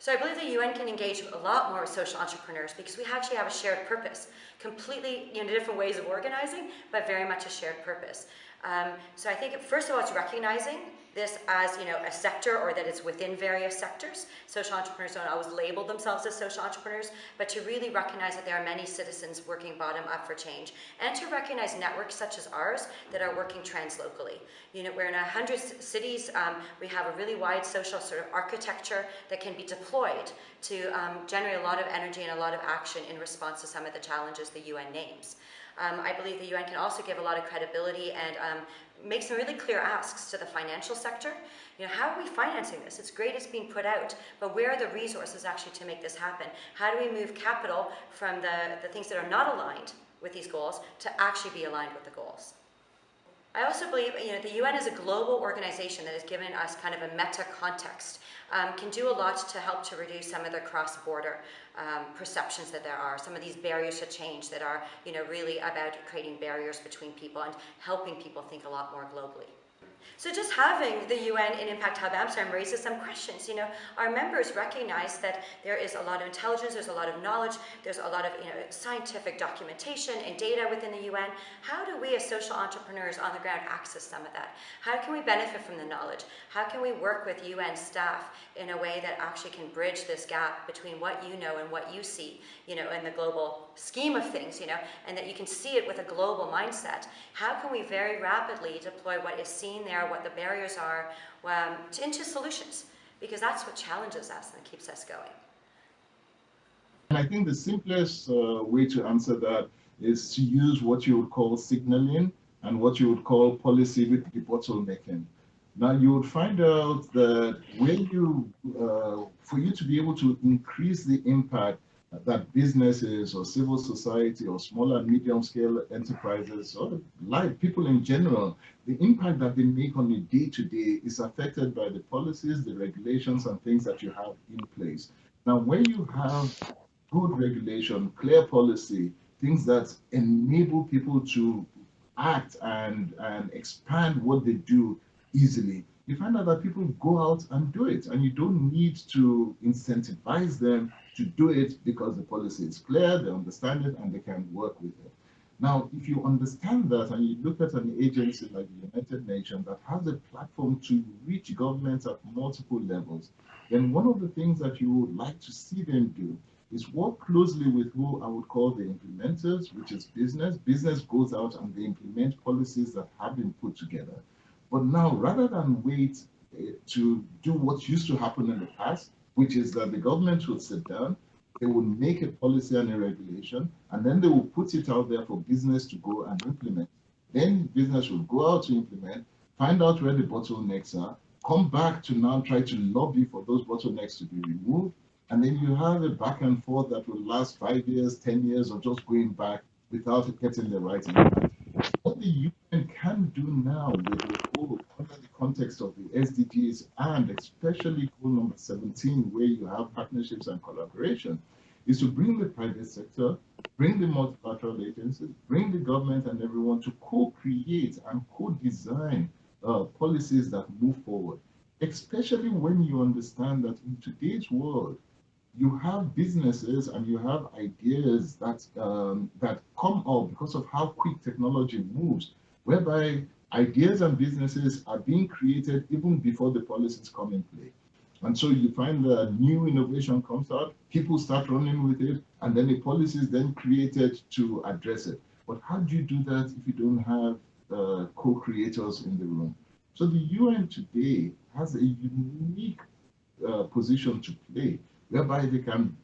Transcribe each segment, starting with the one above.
So I believe the UN can engage a lot more with social entrepreneurs because we actually have a shared purpose, completely different ways of organizing, but very much a shared purpose. So I think first of all, it's recognizing this as a sector, or that it's within various sectors. Social entrepreneurs don't always label themselves as social entrepreneurs, but to really recognize that there are many citizens working bottom up for change, and to recognize networks such as ours that are working translocally. We're in 100 cities. We have a really wide social sort of architecture that can be deployed to generate a lot of energy and a lot of action in response to some of the challenges the UN names. I believe the UN can also give a lot of credibility and make some really clear asks to the financial sector. How are we financing this? It's great it's being put out, but where are the resources actually to make this happen? How do we move capital from the things that are not aligned with these goals to actually be aligned with the goals? I also believe the UN is a global organization that has given us kind of a meta context, can do a lot to help to reduce some of the cross-border perceptions that there are, some of these barriers to change that are really about creating barriers between people and helping people think a lot more globally. So just having the UN in Impact Hub Amsterdam raises some questions. Our members recognize that there is a lot of intelligence, there's a lot of knowledge, there's a lot of scientific documentation and data within the UN. How do we as social entrepreneurs on the ground access some of that? How can we benefit from the knowledge? How can we work with UN staff in a way that actually can bridge this gap between what you know and what you see, in the global scheme of things, and that you can see it with a global mindset? How can we very rapidly deploy what is seen there, what the barriers are, into solutions? Because that's what challenges us and keeps us going. And I think the simplest way to answer that is to use what you would call signaling and what you would call policy with debottlenecking. Now you would find out that for you to be able to increase the impact that businesses or civil society or small and medium scale enterprises or people in general, the impact that they make on a day-to-day is affected by the policies, the regulations, and things that you have in place. Now, when you have good regulation, clear policy, things that enable people to act and expand what they do easily, you find out that people go out and do it, and you don't need to incentivize them to do it because the policy is clear, they understand it, and they can work with it. Now, if you understand that and you look at an agency like the United Nations that has a platform to reach governments at multiple levels, then one of the things that you would like to see them do is work closely with who I would call the implementers, which is business. Business goes out and they implement policies that have been put together. But now, rather than wait to do what used to happen in the past, which is that the government would sit down, they would make a policy and a regulation, and then they will put it out there for business to go and implement. Then business will go out to implement, find out where the bottlenecks are, come back to now try to lobby for those bottlenecks to be removed, and then you have a back and forth that will last 5 years, 10 years, or just going back without getting the right impact. What the UN can do now with the whole, under the context of the SDGs and especially goal number 17, where you have partnerships and collaboration, is to bring the private sector, bring the multilateral agencies, bring the government and everyone to co-create and co-design policies that move forward, especially when you understand that in today's world, you have businesses and you have ideas that that come up because of how quick technology moves, whereby ideas and businesses are being created even before the policies come in play. And so you find that new innovation comes out, people start running with it, and then the policy is then created to address it. But how do you do that if you don't have co-creators in the room? So the UN today has a unique position to play, whereby they can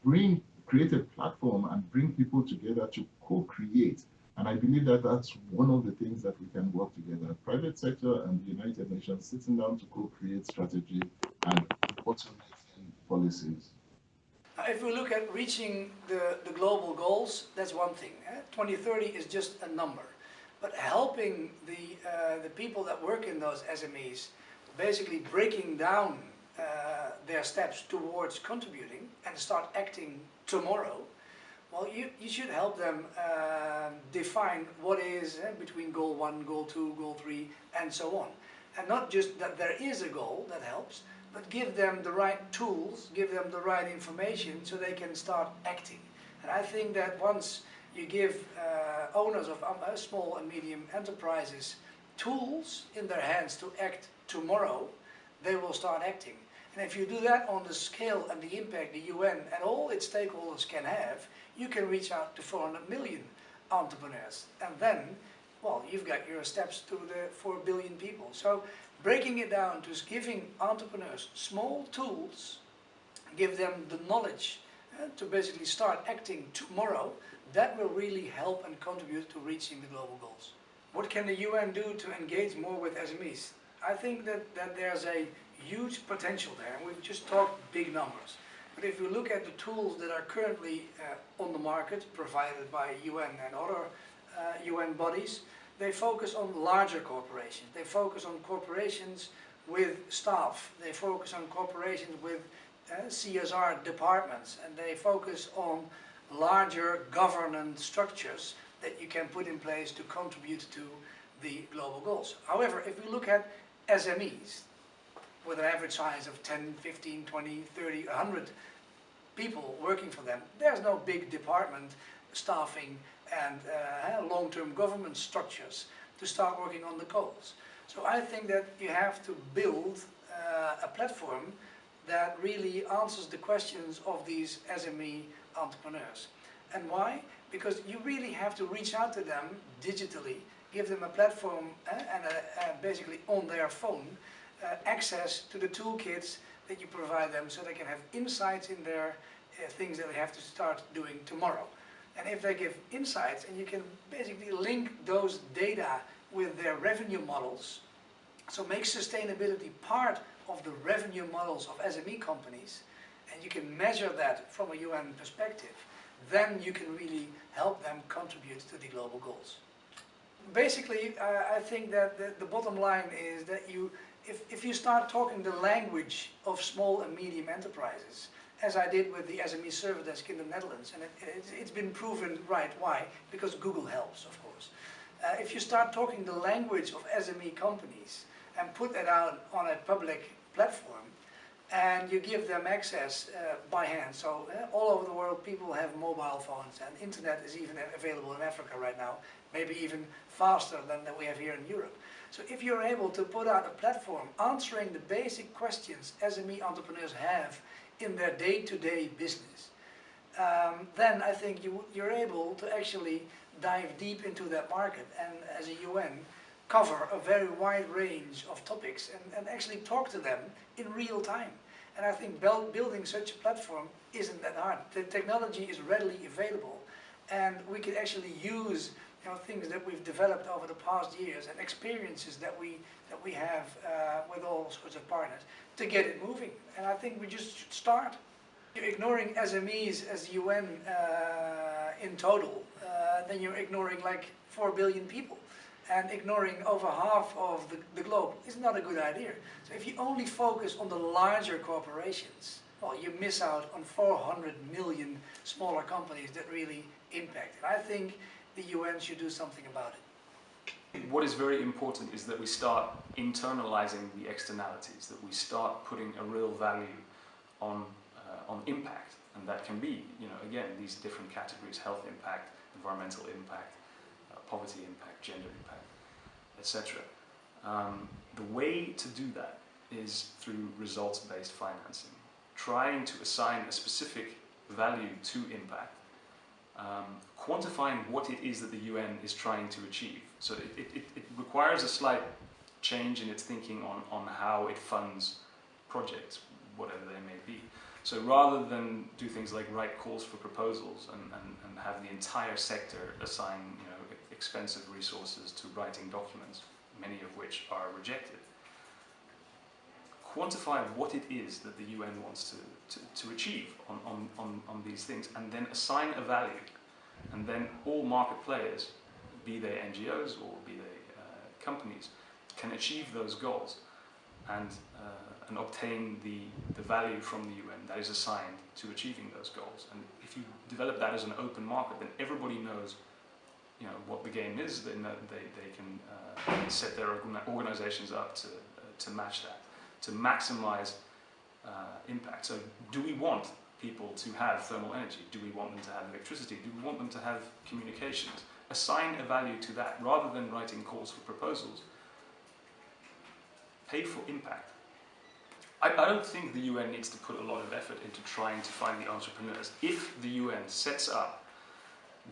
create a platform and bring people together to co-create. And I believe that that's one of the things that we can work together, private sector and the United Nations sitting down to co-create strategy and automating policies. If we look at reaching the global goals, that's one thing. 2030 is just a number. But helping the people that work in those SMEs, basically breaking down their steps towards contributing and start acting tomorrow, well, you should help them define what is between goal 1, goal 2, goal 3, and so on. And not just that there is a goal that helps, but give them the right tools, give them the right information so they can start acting. And I think that once you give owners of small and medium enterprises tools in their hands to act tomorrow, they will start acting. And if you do that on the scale and the impact the UN and all its stakeholders can have, you can reach out to 400 million entrepreneurs. And then, well, you've got your steps to the 4 billion people. So breaking it down to giving entrepreneurs small tools, give them the knowledge to basically start acting tomorrow, that will really help and contribute to reaching the global goals. What can the UN do to engage more with SMEs? I think that there's a huge potential there, and we've just talked big numbers. But if you look at the tools that are currently on the market, provided by UN and other UN bodies, they focus on larger corporations. They focus on corporations with staff. They focus on corporations with CSR departments, and they focus on larger governance structures that you can put in place to contribute to the global goals. However, if we look at SMEs, with an average size of 10, 15, 20, 30, 100 people working for them, there's no big department, staffing and long-term government structures to start working on the goals. So I think that you have to build a platform that really answers the questions of these SME entrepreneurs. And why? Because you really have to reach out to them digitally, give them a platform and basically on their phone access to the toolkits that you provide them so they can have insights in their things that they have to start doing tomorrow. And if they give insights and you can basically link those data with their revenue models, so make sustainability part of the revenue models of SME companies, and you can measure that from a UN perspective, then you can really help them contribute to the global goals. Basically, I think that the bottom line is that if you start talking the language of small and medium enterprises, as I did with the SME Service Desk in the Netherlands, and it's been proven right. Why? Because Google helps, of course. If you start talking the language of SME companies and put that out on a public platform, and you give them access by hand, so all over the world people have mobile phones, and internet is even available in Africa right now, maybe even faster than we have here in Europe. So if you're able to put out a platform answering the basic questions SME entrepreneurs have in their day-to-day business, then I think you're able to actually dive deep into that market and as a UN cover a very wide range of topics and actually talk to them in real time. And I think building such a platform isn't that hard. The technology is readily available, and we can actually use things that we've developed over the past years and experiences that we have with all sorts of partners to get it moving. And I think we just should start. You're ignoring SMEs as UN in total, then you're ignoring like 4 billion people. And ignoring over half of the globe is not a good idea. So if you only focus on the larger corporations, well, you miss out on 400 million smaller companies that really impact. And I think the UN should do something about it. What is very important is that we start internalizing the externalities, that we start putting a real value on impact. And that can be, again, these different categories: health impact, environmental impact, poverty impact, gender impact, etc. The way to do that is through results-based financing, trying to assign a specific value to impact, quantifying what it is that the UN is trying to achieve. So it requires a slight change in its thinking on how it funds projects, whatever they may be. So rather than do things like write calls for proposals and have the entire sector assign expensive resources to writing documents, many of which are rejected, quantify what it is that the UN wants to achieve on these things, and then assign a value. And then all market players, be they NGOs or be they companies, can achieve those goals and obtain the value from the UN that is assigned to achieving those goals. And if you develop that as an open market, then everybody knows what the game is. Then they can set their organizations up to match that, to maximize impact. So do we want people to have thermal energy? Do we want them to have electricity? Do we want them to have communications? Assign a value to that rather than writing calls for proposals. Pay for impact. I don't think the UN needs to put a lot of effort into trying to find the entrepreneurs. If the UN sets up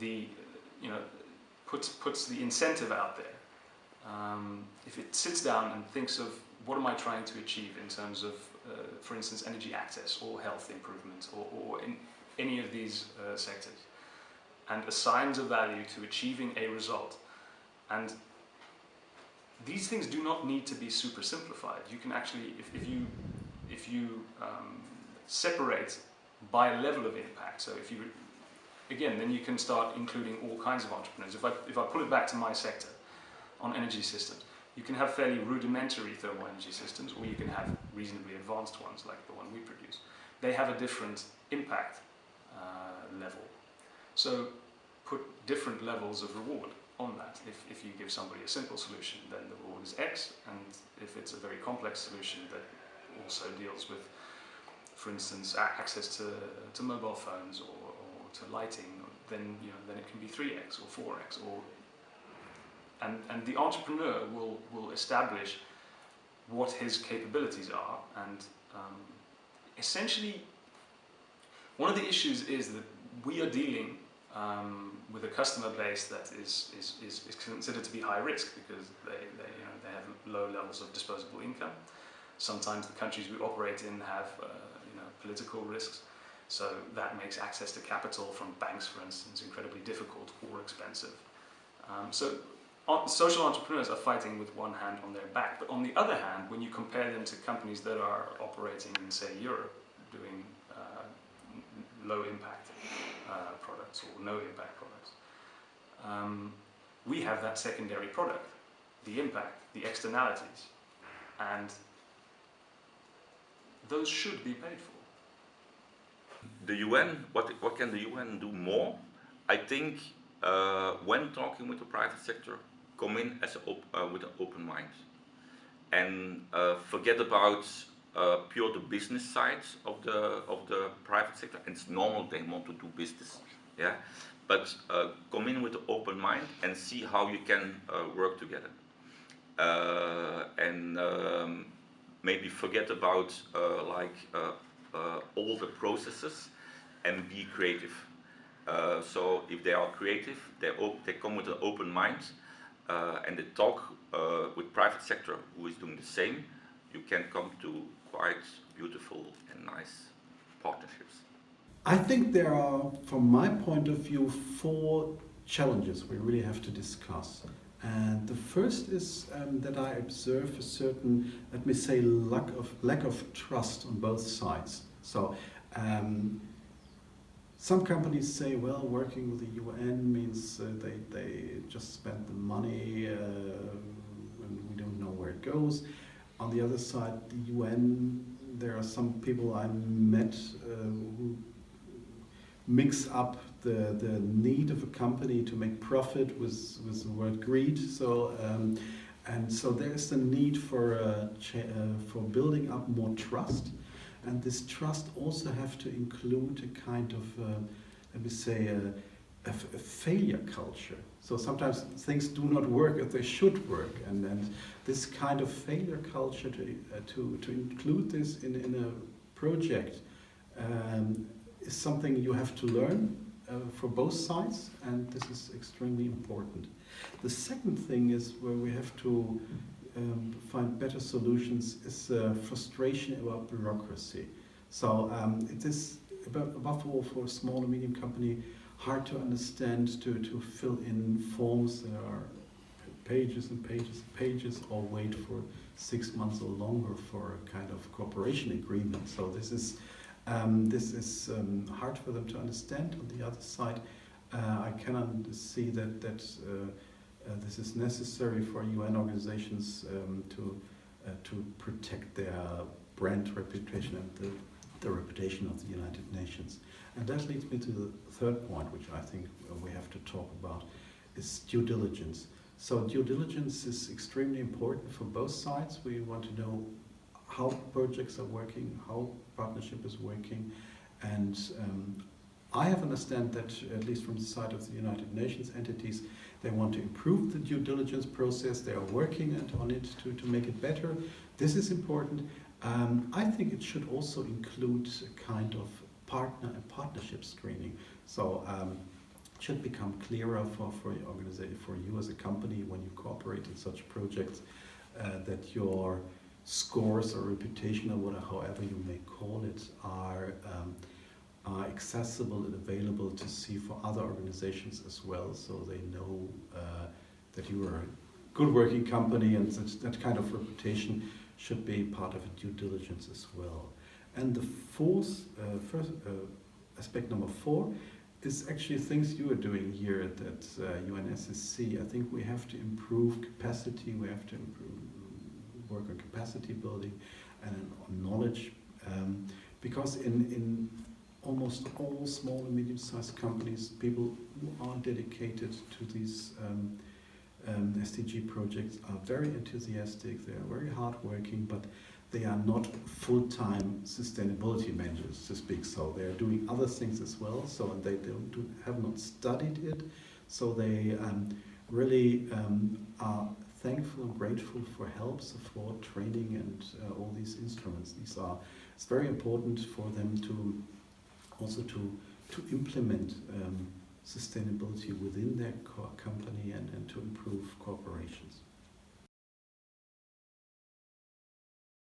the, puts the incentive out there, if it sits down and thinks of what am I trying to achieve in terms of, for instance, energy access or health improvement or in any of these sectors, and assigns a value to achieving a result. And these things do not need to be super simplified. You can actually, if you separate by level of impact, so if you, again, then you can start including all kinds of entrepreneurs. If I pull it back to my sector, on energy systems, you can have fairly rudimentary thermal energy systems, or you can have reasonably advanced ones like the one we produce. They have a different impact level. So put different levels of reward on that. If you give somebody a simple solution, then the reward is X, and if it's a very complex solution that also deals with, for instance, access to mobile phones or to lighting, then it can be 3X or 4X, or and the entrepreneur will establish what his capabilities are, and essentially one of the issues is that we are dealing with a customer base that is considered to be high risk because they have low levels of disposable income. Sometimes the countries we operate in have political risks, so that makes access to capital from banks, for instance, incredibly difficult or expensive. So social entrepreneurs are fighting with one hand on their back, but on the other hand, when you compare them to companies that are operating in, say, Europe, doing low impact products or no impact products, we have that secondary product, the impact, the externalities, and those should be paid for. The UN, what can the UN do more? I think when talking with the private sector, come in as with an open mind, and forget about pure the business side of the private sector. And it's normal they want to do business, yeah. But come in with an open mind and see how you can work together, and maybe forget about all the processes and be creative. So if they are creative, they come with an open mind, and they talk with private sector who is doing the same. You can come to quite beautiful and nice partnerships. I think there are, from my point of view, 4 challenges we really have to discuss. And the first is that I observe a certain, let me say, lack of trust on both sides. So some companies say, well, working with the UN means they just spend the money and we don't know where it goes. On the other side, the UN, there are some people I met who mix up the need of a company to make profit with the word greed. So and so there is the need for building up more trust, and this trust also have to include a kind of let me say a failure culture. So sometimes things do not work as they should work, and this kind of failure culture to include this in a project is something you have to learn for both sides, and this is extremely important. The second thing is where we have to find better solutions is frustration about bureaucracy. So it is above all for a small and medium company hard to understand to fill in forms that are pages and pages and pages, or wait for 6 months or longer for a kind of cooperation agreement. So this is hard for them to understand. On the other side, I can see that this is necessary for UN organizations to protect their brand reputation and the reputation of the United Nations. And that leads me to the third point, which I think we have to talk about, is due diligence. So due diligence is extremely important for both sides. We want to know how projects are working, how partnership is working, and I have understand that, at least from the side of the United Nations entities, they want to improve the due diligence process. They are working on it to make it better. This is important. I think it should also include a kind of partner and partnership screening. So it should become clearer for your organization, for you as a company, when you cooperate in such projects, that your scores or reputation, or whatever, however you may call it, are accessible and available to see for other organizations as well, so they know that you are a good working company, and that kind of reputation should be part of a due diligence as well. And the first aspect number 4 is actually things you are doing here at UNSCC. I think we have to improve capacity, we have to work on capacity building and on knowledge, because in almost all small and medium-sized companies, people who are dedicated to these SDG projects are very enthusiastic, they are very hardworking, but they are not full-time sustainability managers, to speak. So they are doing other things as well, so and they have not studied it, so they really are thankful and grateful for help, support, training, and all these instruments. It's very important for them to also to implement sustainability within their company and to improve corporations.